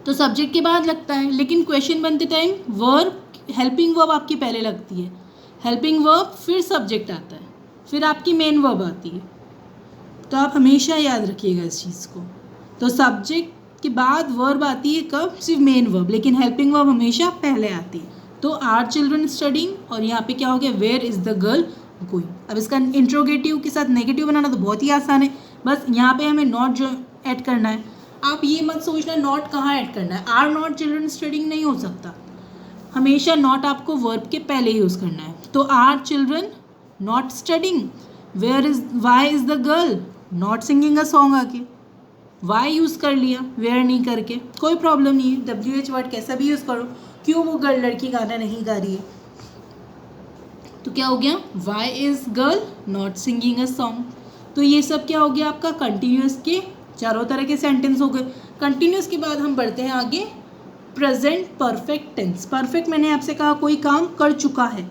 तो सब्जेक्ट के बाद लगता है, लेकिन क्वेश्चन बनते टाइम वर्ब हेल्पिंग वर्ब आपकी पहले लगती है, हेल्पिंग वर्ब फिर सब्जेक्ट आता है, फिर आपकी मेन वर्ब आती है। तो आप हमेशा याद रखिएगा इस चीज़ को। तो सब्जेक्ट के बाद वर्ब आती है कब, सिर्फ मेन वर्ब, लेकिन हेल्पिंग वर्ब हमेशा पहले आती है। तो आर चिल्ड्रन स्टडिंग, और यहाँ पे क्या हो गया, where is the girl going. अब इसका इंट्रोगेटिव के साथ नेगेटिव बनाना तो बहुत ही आसान है, बस यहाँ पे हमें नॉट जो ऐड करना है। आप ये मत सोचना नॉट कहाँ ऐड करना है, आर नॉट चिल्ड्रन स्टडिंग नहीं हो सकता, हमेशा नॉट आपको वर्ब के पहले यूज़ करना है। तो are children not studying, why is the girl not singing a song, आके वाई यूज़ कर लिया, वेयर नहीं करके, कोई प्रॉब्लम नहीं है, WH वर्ड कैसा भी यूज़ करो, क्यों वो गर्ल लड़की गाना नहीं गा रही है, तो क्या हो गया, why is girl not singing a song. तो ये सब क्या हो गया आपका कंटिन्यूस के चारों तरह के सेंटेंस हो गए। कंटिन्यूस के बाद हम बढ़ते हैं आगे प्रेजेंट परफेक्ट टेंस। परफेक्ट मैंने आपसे कहा कोई काम कर चुका है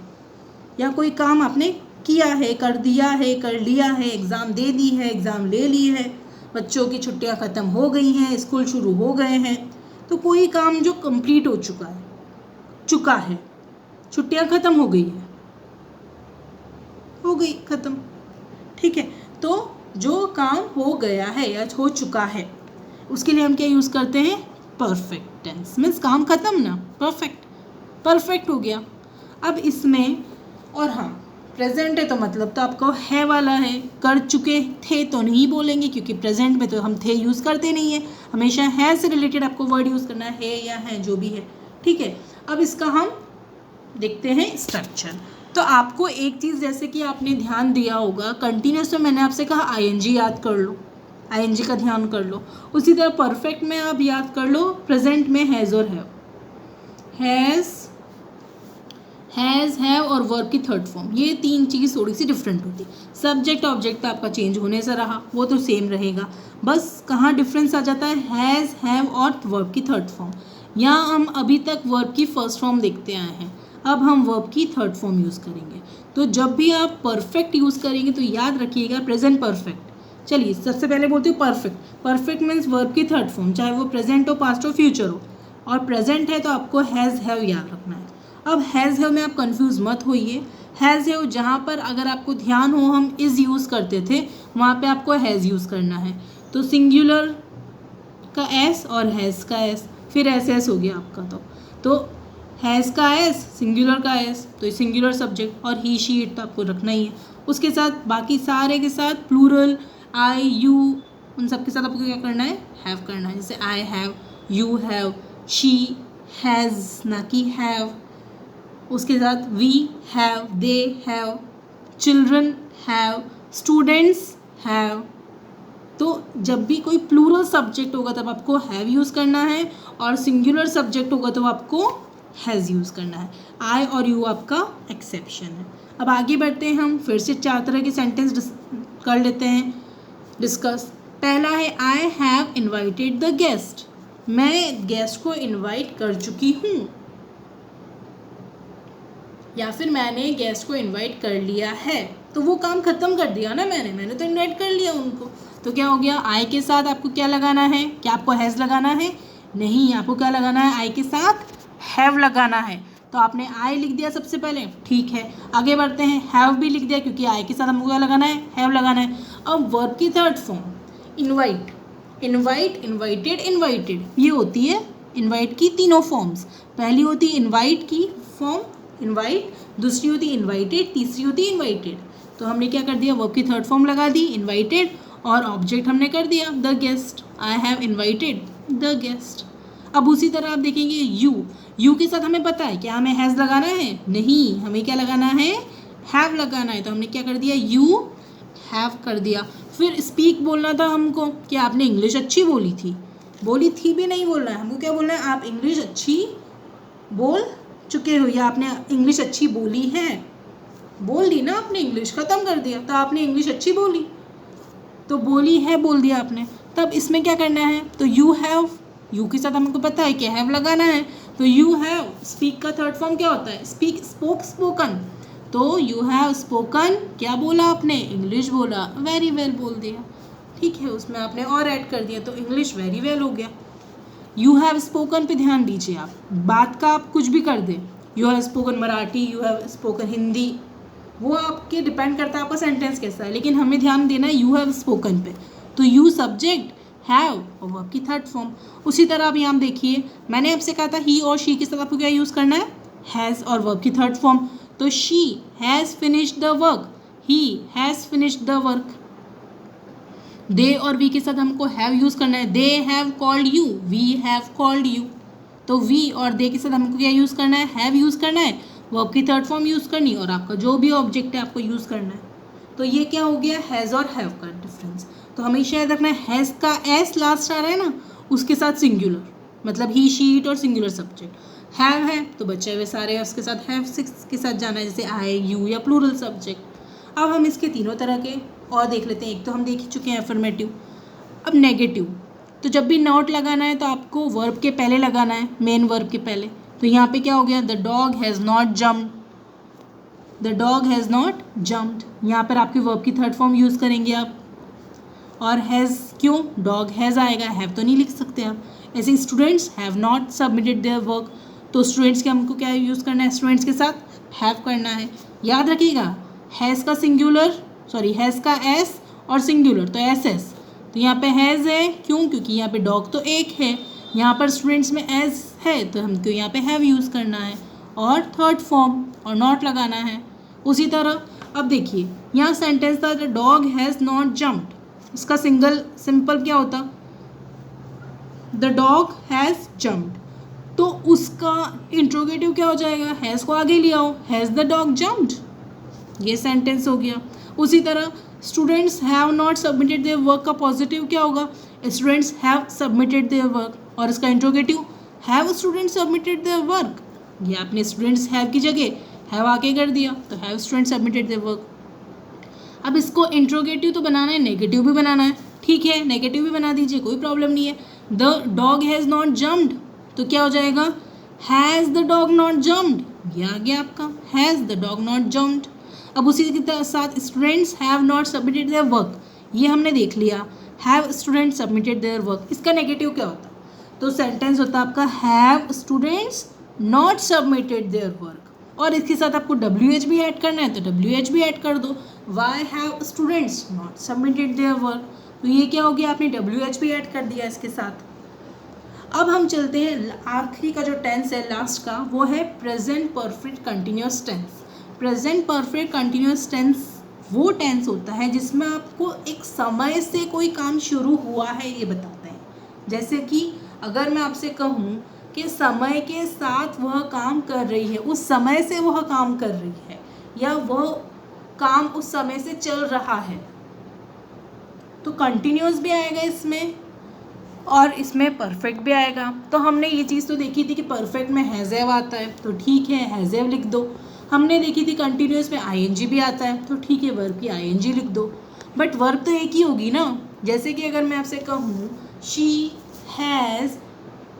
या कोई काम आपने किया है, कर दिया है, कर लिया है, एग्ज़ाम दे दी है, एग्ज़ाम ले ली है, बच्चों की छुट्टियां ख़त्म हो गई हैं, स्कूल शुरू हो गए हैं, तो कोई काम जो कंप्लीट हो चुका है, छुट्टियां ख़त्म हो गई है, हो गई ख़त्म, ठीक है। तो जो काम हो गया है या हो चुका है उसके लिए हम क्या यूज़ करते हैं, परफेक्ट टेंस, मीन्स काम ख़त्म ना, परफेक्ट हो गया। अब इसमें और हाँ प्रेजेंट है तो मतलब तो आपको है वाला है, कर चुके थे तो नहीं बोलेंगे क्योंकि प्रेजेंट में तो हम थे यूज़ करते नहीं है, हमेशा है से रिलेटेड आपको वर्ड यूज़ करना है या है जो भी है, ठीक है। अब इसका हम देखते हैं स्ट्रक्चर। तो आपको एक चीज़ जैसे कि आपने ध्यान दिया होगा, कंटिन्यूस में मैंने आपसे कहा ING याद कर लो, ING का ध्यान कर लो। उसी तरह परफेक्ट में आप याद कर लो, प्रेजेंट में हैज़ और हैव और वर्ब की थर्ड फॉर्म, ये तीन चीज़ थोड़ी सी डिफरेंट होती है। सब्जेक्ट ऑब्जेक्ट तो आपका चेंज होने से रहा, वो तो सेम रहेगा, बस कहाँ डिफरेंस आ जाता है, हैज़ हैव और वर्ब की थर्ड फॉर्म। यहाँ हम अभी तक वर्ब की फर्स्ट फॉर्म देखते आए हैं, अब हम वर्ब की थर्ड फॉर्म यूज़ करेंगे। तो जब भी आप परफेक्ट यूज़ करेंगे तो याद रखिएगा प्रेजेंट परफेक्ट। चलिए सबसे पहले बोलती हूँ परफेक्ट मीन्स वर्ब की थर्ड फॉर्म, चाहे वो प्रेजेंट हो, पास्ट हो, फ्यूचर हो, और प्रेजेंट है तो आपको हैज़ हैव याद रखना है। अब हैज़ हैव में आप कंफ्यूज मत होइए, हैज़ हैव जहाँ पर अगर आपको ध्यान हो हम इज़ यूज़ करते थे, वहाँ पे आपको हैज़ यूज़ करना है। तो सिंगुलर का एस और हैज़ का एस, फिर एस हो गया आपका। तो हैज़ का एस, सिंगुलर का एस, तो सिंगुलर सब्जेक्ट, और ही शी इट तो आपको रखना ही है। उसके साथ बाकी सारे के साथ प्लूरल आई यू उन सब के साथ आपको क्या करना है, हैव करना है। जैसे I have, you have, she has ना कि हैव, उसके साथ we have, they have, children have, students have. तो जब भी कोई प्लूरल सब्जेक्ट होगा तब आपको हैव यूज़ करना है और सिंगुलर सब्जेक्ट होगा तो आपको हैज़ यूज़ करना है। आई और यू आपका एक्सेप्शन है। अब आगे बढ़ते हैं, हम फिर से 4 तरह के सेंटेंस कर लेते हैं डिस्कस। पहला है I have invited the guest, मैं गेस्ट को इन्वाइट कर चुकी हूँ, या फिर मैंने गेस्ट को इन्वाइट कर लिया है। तो वो काम खत्म कर दिया ना मैंने तो इन्वाइट कर लिया उनको। तो क्या हो गया, आई के साथ आपको क्या लगाना है, क्या आपको हैज़ लगाना है, नहीं, आपको क्या लगाना है, आई के साथ हैव लगाना है। तो आपने आई लिख दिया सबसे पहले, ठीक है। आगे बढ़ते हैं, हैव भी लिख दिया क्योंकि आई के साथ हमको क्या लगाना है, हैव लगाना है। अब वर्ब की third form invite, invite, invited, invited, ये होती है इन्वाइट की तीनों फॉर्म्स। पहली होती है इन्वाइट की फॉर्म इन्वाइट, दूसरी होती है इन्वाइटेड, तीसरी होती है इन्वाइटेड। तो हमने क्या कर दिया, वर्ब की थर्ड फॉर्म लगा दी इन्वाइटेड और ऑब्जेक्ट हमने कर दिया the guest, I have invited the guest. अब उसी तरह आप देखेंगे यू के साथ हमें पता है क्या हमें हैज़ लगाना है, नहीं, हमें क्या लगाना है, हैव लगाना है। तो हमने क्या कर दिया, यू हैव कर दिया। फिर स्पीक बोलना था हमको, कि आपने इंग्लिश अच्छी बोली थी भी नहीं बोलना है, हमको क्या बोलना है, आप इंग्लिश अच्छी बोल चुके हो या आपने इंग्लिश अच्छी बोली है, बोल दी ना आपने, इंग्लिश ख़त्म कर दिया, तो आपने इंग्लिश अच्छी बोली, तो बोली है बोल दिया आपने। तब इसमें क्या करना है, तो यू हैव, यू के साथ हमको पता है कि हैव लगाना है, तो यू हैव, स्पीक का थर्ड फॉर्म क्या होता है, स्पीक, स्पोक, स्पोकन। तो यू हैव स्पोकन, क्या बोला आपने, इंग्लिश बोला, वेरी वेल बोल दिया, ठीक है, उसमें आपने और ऐड कर दिया तो इंग्लिश वेरी वेल हो गया। यू हैव स्पोकन पे ध्यान दीजिए, आप बात का आप कुछ भी कर दें, you have spoken Marathi, you have spoken Hindi, वो आपके डिपेंड करता है आपका सेंटेंस कैसा है, लेकिन हमें ध्यान देना है यू हैव स्पोकन पे। तो यू सब्जेक्ट, हैव और वर्ब की थर्ड फॉर्म। उसी तरह अब यहाँ देखिए, मैंने आपसे कहा था ही और शी के साथ आपको क्या यूज़ करना है, हैज़ और वर्ब की थर्ड फॉर्म। तो she has finished the work, he has finished the work. They और वी के साथ हमको हैव यूज़ करना है, they have called you, we have called you. तो वी और दे के साथ हमको क्या यूज़ करना है, हैव यूज़ करना है, वर्ब की थर्ड फॉर्म यूज़ करनी और आपका जो भी ऑब्जेक्ट है आपको यूज़ करना है। तो ये क्या हो गया, हैज़ और हैव का डिफरेंस। तो हमेशा याद रखना है, हैज़ का एस लास्ट आ रहा है ना, उसके साथ सिंगुलर, मतलब ही, शी, इट और सिंगुलर सब्जेक्ट। हैव है तो बचे हुए सारे उसके साथ हैव के साथ जाना है, जैसे आई, यू या प्लूरल सब्जेक्ट। अब हम इसके तीनों तरह के और देख लेते हैं। एक तो हम देख चुके हैं अफर्मेटिव। अब नेगेटिव, तो जब भी नॉट लगाना है तो आपको वर्ब के पहले लगाना है, मेन वर्ब के पहले। तो यहाँ पे क्या हो गया, the dog has not jumped, the dog has not jumped. यहाँ पर आपकी वर्ब की थर्ड फॉर्म यूज़ करेंगे आप, और हैज़ क्यों, डॉग हैज़ आएगा, हैव तो नहीं लिख सकते आप। ऐसे students have not submitted their work, तो स्टूडेंट्स के हमको क्या यूज़ करना है, स्टूडेंट्स के साथ हैव करना है। याद रखिएगा, हैज़ का सिंगुलर, सॉरी हैज़ का एस और सिंगुलर तो एस एस। तो यहाँ पे हैज़ है, क्यों, क्योंकि यहाँ पे डॉग तो एक है, यहाँ पर स्टूडेंट्स में एस है तो हमको यहाँ पे हैव यूज़ करना है और थर्ड फॉर्म और नॉट लगाना है। उसी तरह अब देखिए, यहाँ सेंटेंस था the dog has not jumped, इसका सिंपल क्या होता, द डॉग हैज़ जम्प्ड। तो उसका इंट्रोगेटिव क्या हो जाएगा, हैज़ को आगे ले आओ, हैज़ द डॉग जम्प्ड, ये सेंटेंस हो गया। उसी तरह students have not submitted their work का पॉजिटिव क्या होगा, students have submitted their work, और इसका interrogative have students submitted their work. ये आपने स्टूडेंट्स हैव की जगह हैव आके कर दिया, तो have students submitted their work. अब इसको इंट्रोगेटिव तो बनाना है, नेगेटिव भी बनाना है, ठीक है, नेगेटिव भी बना दीजिए, कोई प्रॉब्लम नहीं है। The dog has not jumped, तो क्या हो जाएगा, has the dog not jumped, ये आ गया आपका has the dog not jumped. अब उसी के साथ students have not submitted their work, ये हमने देख लिया, have students submitted their work. इसका नेगेटिव क्या होता, तो सेंटेंस होता आपका have students not submitted their work, और इसके साथ आपको WH भी ऐड करना है तो WH भी ऐड कर दो, why have students not submitted their work. तो ये क्या हो गया, आपने WH भी ऐड कर दिया इसके साथ। अब हम चलते हैं आखिरी का जो टेंस है लास्ट का, वो है present perfect continuous tense. Present perfect continuous tense वो टेंस होता है जिसमें आपको एक समय से कोई काम शुरू हुआ है ये बताता है। जैसे कि अगर मैं आपसे कहूँ कि समय के साथ वह काम कर रही है, उस समय से वह काम कर रही है, या वह काम उस समय से चल रहा है, तो कंटिन्यूअस भी आएगा इसमें और इसमें परफेक्ट भी आएगा। तो हमने ये चीज़ तो देखी थी कि परफेक्ट में हैज़ हैव आता है, तो ठीक है हैज़ हैव लिख दो। हमने देखी थी कंटिन्यूअस में आईएनजी भी आता है, तो ठीक है वर्ब की आईएनजी लिख दो। बट वर्ब तो एक ही होगी ना। जैसे कि अगर मैं आपसे कहूँ she has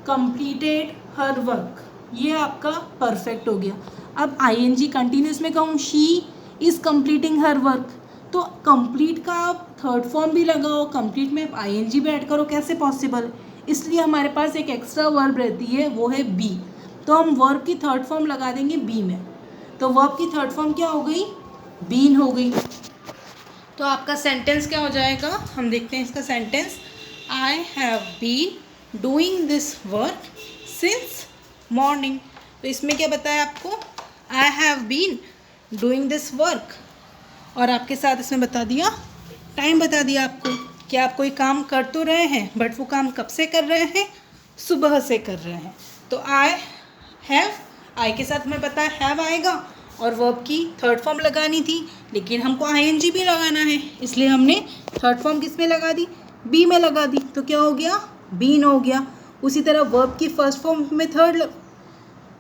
completed her work, ये आपका परफेक्ट हो गया। अब आईएनजी कंटिन्यूअस में कहूँ she is completing her work, तो कंप्लीट का आप थर्ड फॉर्म भी लगाओ, कंप्लीट में आईएनजी भी ऐड करो, कैसे पॉसिबल। इसलिए हमारे पास एक एक्स्ट्रा वर्ब रहती है, वो है बी। तो हम वर्ब की थर्ड फॉर्म लगा देंगे बी में। तो वर्ब की थर्ड फॉर्म क्या हो गई, बीन हो गई। तो आपका सेंटेंस क्या हो जाएगा, हम देखते हैं इसका sentence. I have been doing this work since morning. तो इसमें क्या बताया आपको, I have been doing this work, और आपके साथ इसमें बता दिया, टाइम बता दिया आपको कि आप कोई काम कर तो रहे हैं, बट वो काम कब से कर रहे हैं, सुबह से कर रहे हैं। तो आई हैव, आई के साथ हमें पता है हैव आएगा, और वर्ब की थर्ड फॉर्म लगानी थी, लेकिन हमको आईएनजी भी लगाना है, इसलिए हमने थर्ड फॉर्म किस में लगा दी, बी में लगा दी। तो क्या हो गया, बीन हो गया। उसी तरह वर्ब की फर्स्ट फॉर्म में थर्ड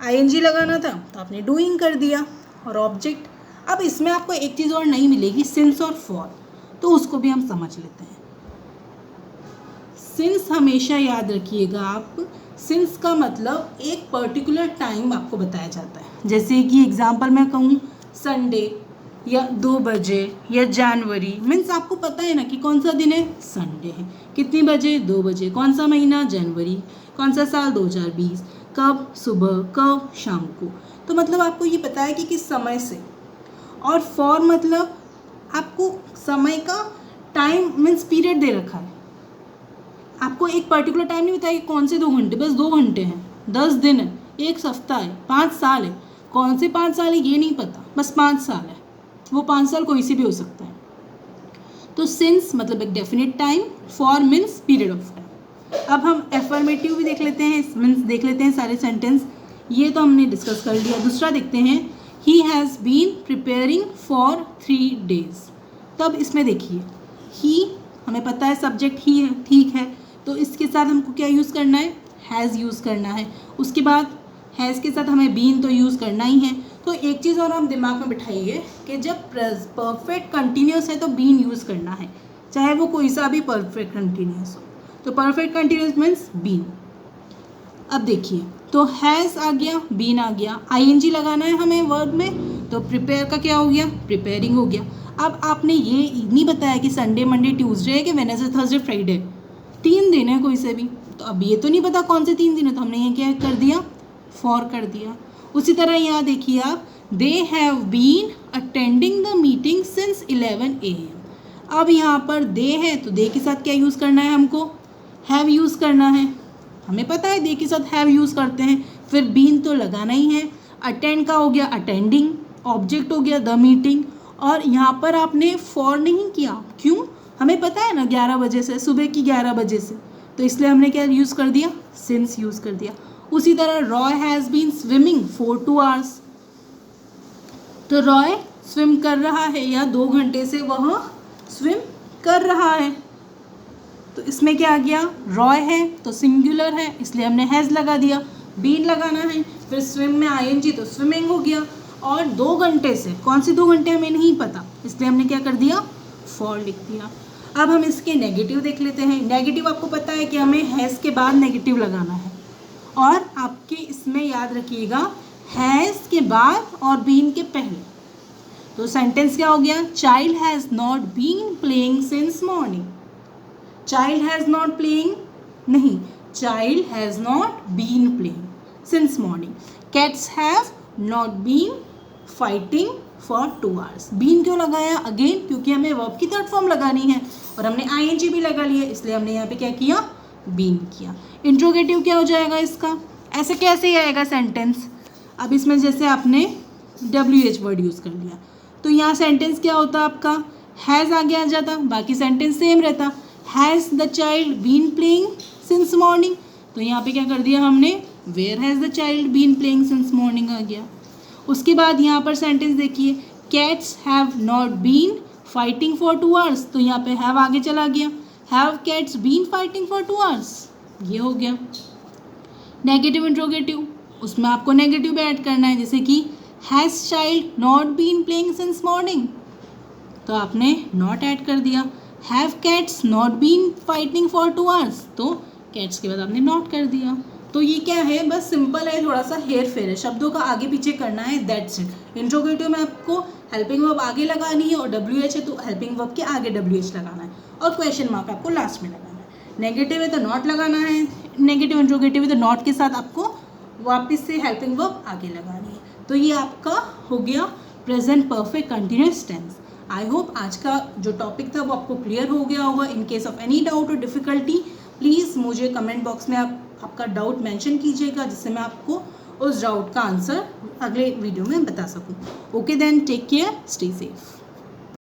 आईएनजी लगाना था, तो आपने डूइंग कर दिया। और ऑब्जेक्ट, अब इसमें आपको एक चीज़ और नहीं मिलेगी, सिंस और फॉर, तो उसको भी हम समझ लेते हैं। सिंस हमेशा याद रखिएगा आप, सिंस का मतलब एक पर्टिकुलर टाइम आपको बताया जाता है। जैसे कि एग्जांपल मैं कहूँ संडे, या 2 बजे, या जनवरी, मीन्स आपको पता है ना कि कौन सा दिन है, संडे है। कितनी बजे, 2 बजे। कौन सा महीना, जनवरी। कौन सा साल, 2020। कब, सुबह। कब, शाम को। तो मतलब आपको ये पता है कि किस समय से। और फॉर मतलब आपको समय का टाइम मीन्स पीरियड दे रखा है, आपको एक पर्टिकुलर टाइम नहीं बताया कि कौन से 2 घंटे, बस 2 घंटे हैं, 10 दिन है, 1 सप्ताह है, 5 साल है। कौन से 5 साल है ये नहीं पता, बस 5 साल है। वो 5 साल कोई से भी हो सकता है। तो सिंस मतलब एक definite time, for means period of time. अब हम एफर्मेटिव भी देख लेते हैं, मीन्स देख लेते हैं सारे सेंटेंस। ये तो हमने डिस्कस कर लिया। दूसरा देखते हैं, he has been preparing for 3 days। तब इसमें देखिए, ही हमें पता है सब्जेक्ट ही है, ठीक है, तो इसके साथ हमको क्या यूज़ करना है, हैज़ यूज़ करना है। उसके बाद हैज़ के साथ हमें बीन तो यूज़ करना ही है। तो एक चीज़ और हम दिमाग में बिठाइए कि जब परफेक्ट कंटिन्यूस है तो बीन यूज़ करना है, चाहे वो कोई सा भी परफेक्ट कंटिन्यूस हो। तो परफेक्ट कंटिन्यूस मीन्स बीन। अब देखिए, तो हैज़ आ गया, बीन आ गया, आईएनजी लगाना है हमें वर्ब में, तो प्रिपेयर का क्या हो गया, प्रिपेयरिंग हो गया। अब आपने ये नहीं बताया कि संडे, मंडे, ट्यूसडे है कि वेडनेसडे, थर्सडे, फ्राइडे, 3 दिन है कोई से भी। तो अब ये तो नहीं पता कौन से 3 दिन है, तो हमने ये क्या कर दिया, फॉर कर दिया। उसी तरह यहाँ देखिए आप, they have been attending the meeting since 11 AM। अब यहाँ पर दे है, तो दे के साथ क्या यूज़ करना है, हमको हैव यूज़ करना है। हमें पता है दे के साथ हैव यूज़ करते हैं, फिर बीन तो लगाना ही है। अटेंड का हो गया अटेंडिंग, ऑब्जेक्ट हो गया द मीटिंग, और यहाँ पर आपने फॉर नहीं किया, क्यों, हमें पता है ना 11 बजे से, सुबह की 11 बजे से, तो इसलिए हमने क्या यूज़ कर दिया, सिंस यूज़ कर दिया। उसी तरह Roy has been swimming for 2 hours। तो रॉय स्विम कर रहा है, या 2 घंटे से वह स्विम कर रहा है। तो इसमें क्या आ गया, रॉय है तो सिंगुलर है, इसलिए हमने हैज़ लगा दिया। बीन लगाना है, फिर स्विम में आईएनजी, तो स्विमिंग हो गया। और 2 घंटे से, कौन से 2 घंटे हमें नहीं पता, इसलिए हमने क्या कर दिया, फॉर लिख दिया। अब हम इसके नेगेटिव देख लेते हैं। नेगेटिव आपको पता है कि हमें हैज़ के बाद नेगेटिव लगाना है, और आपके इसमें याद रखिएगा हैज़ के बाद और बीन के पहले। तो सेंटेंस क्या हो गया, child has not been playing since morning. Child has not playing नहीं, child has not been playing since morning. Cats have not been fighting for 2 hours। Been क्यों लगाया, अगेन क्योंकि हमें वर्ब की थर्ड फॉर्म लगानी है, और हमने आईएनजी भी लगा लिया, इसलिए हमने यहाँ पे क्या किया, बीन किया। इंट्रोगेटिव क्या हो जाएगा इसका, ऐसे कैसे ही आएगा सेंटेंस। अब इसमें जैसे आपने WH वर्ड यूज़ कर लिया, तो यहाँ सेंटेंस क्या होता आपका, हैज़ आगे आ जाता, बाकी सेंटेंस सेम रहता। Has the child been playing since morning, तो यहाँ पे क्या कर दिया हमने, where has the child been playing since morning आ गया। उसके बाद यहाँ पर सेंटेंस देखिए, cats have not been fighting for 2 hours, तो यहाँ पे हैव आगे चला गया, have cats been fighting for 2 hours, ये हो गया। नेगेटिव इंट्रोगेटिव, उसमें आपको नेगेटिव भी ऐड करना है, जैसे कि has child not been playing since morning, तो आपने नॉट ऐड कर दिया। Have cats not been fighting for 2 hours, तो कैट्स के बाद आपने नॉट कर दिया। तो ये क्या है, बस सिंपल है, थोड़ा सा हेर फेर है, शब्दों का आगे पीछे करना है, दैट्स इट। इंट्रोगेटिव में आपको हेल्पिंग वर्ब आगे लगानी है और WH है तो हेल्पिंग वर्ब के आगे WH लगाना है और क्वेश्चन मार्क आपको लास्ट में लगाना है। नेगेटिव है तो नॉट लगाना है, नेगेटिव इंट्रोगेटिव है तो नॉट के साथ आपको वापस से हेल्पिंग वर्ब आगे लगानी है। तो ये आपका हो गया present perfect continuous tense. I hope आज का जो टॉपिक था वो आपको क्लियर हो गया होगा। In case of any doubt और डिफ़िकल्टी प्लीज़ मुझे कमेंट बॉक्स में आपका डाउट मेंशन कीजिएगा, जिससे मैं आपको उस डाउट का आंसर अगले वीडियो में बता सकूं। Okay then, take care, stay safe.